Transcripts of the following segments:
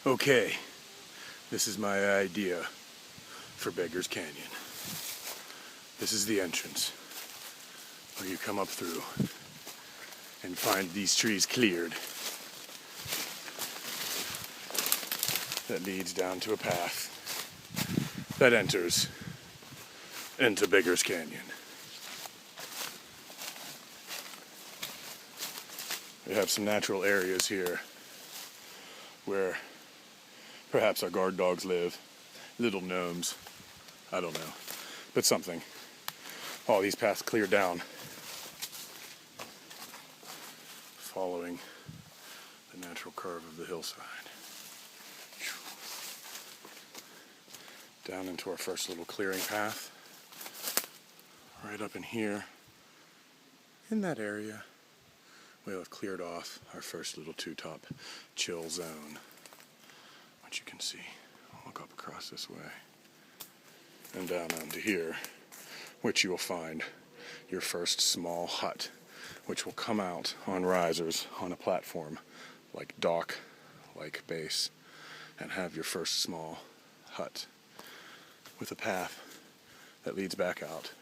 Okay, this is my idea for Beggar's Canyon. This is the entrance where you come up through and find these trees cleared that leads down to a path that enters into Beggar's Canyon. We have some natural areas here where perhaps our guard dogs live, little gnomes, I don't know, but something. All these paths clear down, following the natural curve of the hillside. Down into our first little clearing path. Right up in here, in that area, we'll have cleared off our first little two-top chill zone, which you can see. I'll look up across this way and down onto here, which you will find your first small hut, which will come out on risers on a platform like dock, like base, and have your first small hut with a path that leads back out,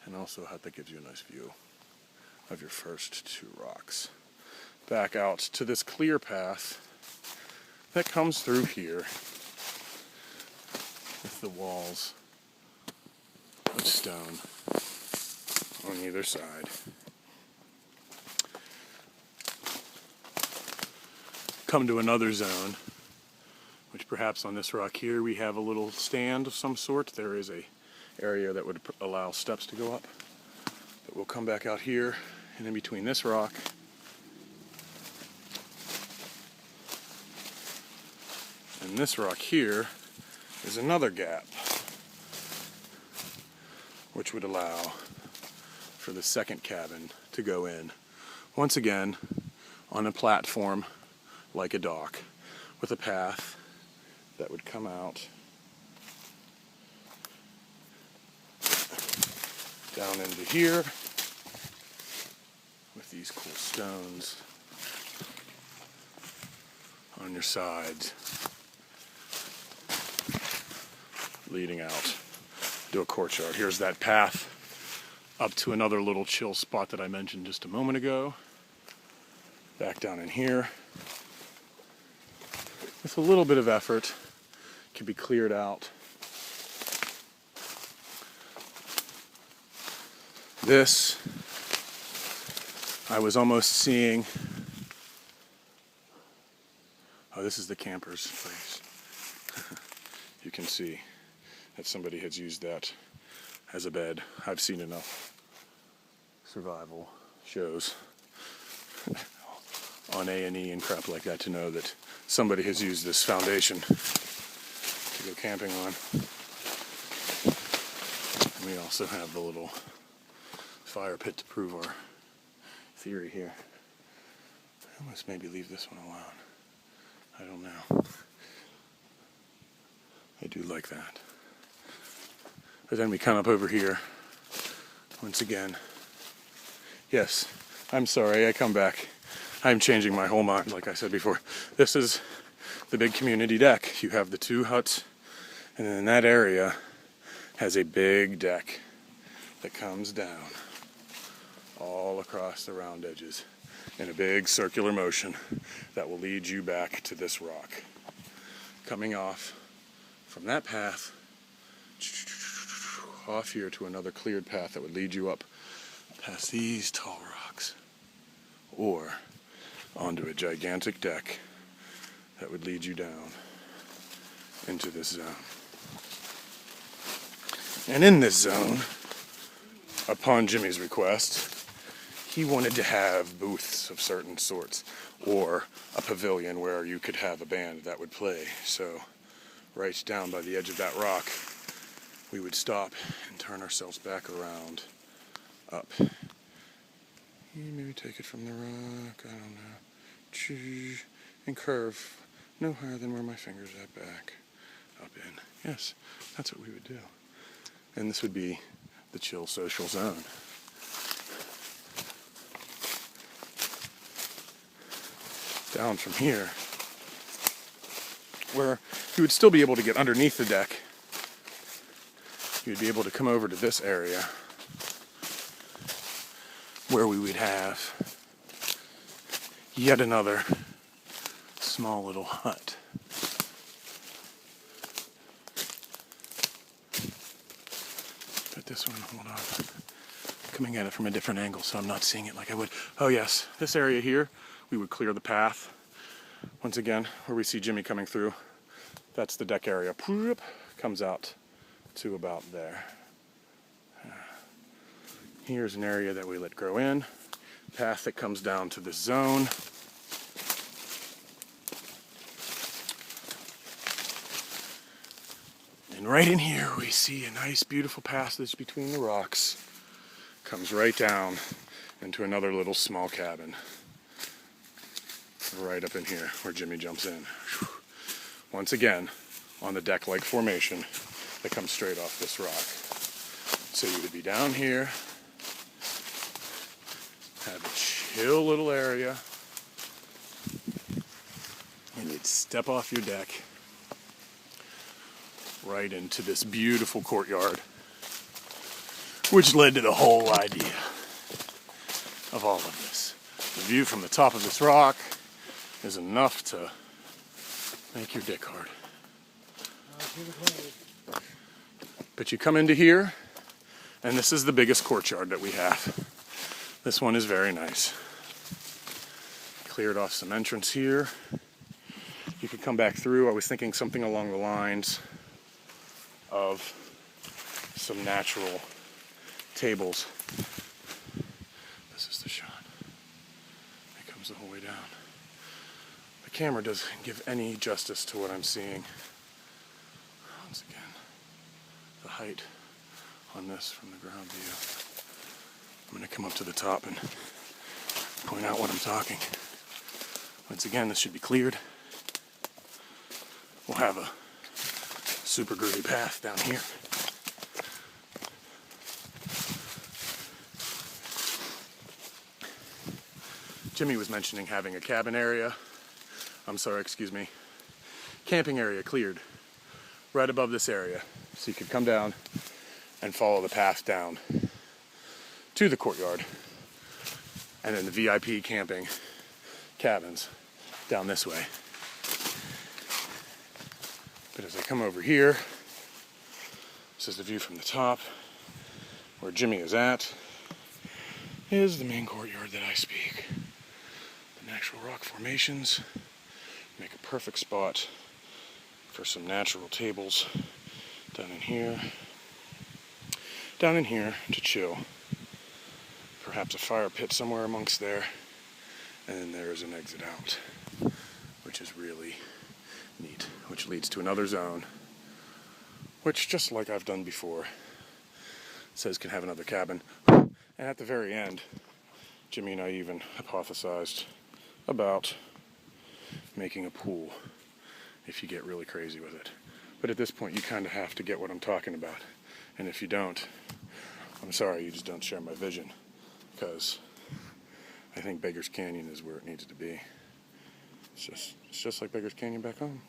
and also a hut that gives you a nice view of your first two rocks. Back out to this clear path that comes through here with the walls of stone on either side. Come to another zone, which perhaps on this rock here we have a little stand of some sort. There is a area that would allow steps to go up. But we'll come back out here, and in between this rock and this rock here is another gap, which would allow for the second cabin to go in. Once again, on a platform like a dock, with a path that would come out down into here with these cool stones on your sides, leading out to a courtyard. Here's that path up to another little chill spot that I mentioned just a moment ago. Back down in here. With a little bit of effort, can be cleared out. This, I was almost seeing, oh, this is the camper's place. You can see that somebody has used that as a bed. I've seen enough survival shows on A&E and crap like that to know that somebody has used this foundation to go camping on. And we also have the little fire pit to prove our theory here. I must maybe leave this one alone. I don't know. I do like that. But then we come up over here once again. Yes, I'm sorry, I come back. I'm changing my whole mind, like I said before. This is the big community deck. You have the two huts, and then that area has a big deck that comes down all across the round edges in a big circular motion that will lead you back to this rock. Coming off from that path, off here to another cleared path that would lead you up past these tall rocks, or onto a gigantic deck that would lead you down into this zone. And in this zone, upon Jimmy's request, he wanted to have booths of certain sorts, or a pavilion where you could have a band that would play. So right down by the edge of that rock, we would stop and turn ourselves back around, up. Maybe take it from the rock, I don't know. And curve no higher than where my fingers at, back, up in. Yes, that's what we would do. And this would be the chill social zone. Down from here, where you would still be able to get underneath the deck. You'd be able to come over to this area where we would have yet another small little hut. But this one, hold on, coming at it from a different angle so I'm not seeing it like I would. Oh yes, this area here, we would clear the path. Once again, where we see Jimmy coming through, that's the deck area. Comes out to about there. Here's an area that we let grow in. Path that comes down to this zone. And right in here we see a nice beautiful passage between the rocks. Comes right down into another little small cabin. Right up in here where Jimmy jumps in. Once again, on the deck-like formation that comes straight off this rock. So you would be down here, have a chill little area, and you'd step off your deck right into this beautiful courtyard, which led to the whole idea of all of this. The view from the top of this rock is enough to make your dick hard. But you come into here, and this is the biggest courtyard that we have. This one is very nice. Cleared off some entrance here. You could come back through. I was thinking something along the lines of some natural tables. This is the shot. It comes the whole way down. The camera doesn't give any justice to what I'm seeing. Once again, the height on this from the ground view. I'm going to come up to the top and point out what I'm talking. Once again, this should be cleared. We'll have a super groovy path down here. Jimmy was mentioning having a cabin area. Camping area cleared right above this area. So you could come down and follow the path down to the courtyard. And then the VIP camping cabins down this way. But as I come over here, this is the view from the top. Where Jimmy is at is the main courtyard that I speak. The natural rock formations make a perfect spot for some natural tables down in here to chill. Perhaps a fire pit somewhere amongst there, and then there is an exit out, which is really neat, which leads to another zone, which, just like I've done before, says can have another cabin. And at the very end, Jimmy and I even hypothesized about making a pool if you get really crazy with it. But at this point, you kind of have to get what I'm talking about. And if you don't, I'm sorry, you just don't share my vision. Because I think Beggar's Canyon is where it needs to be. It's just like Beggar's Canyon back home.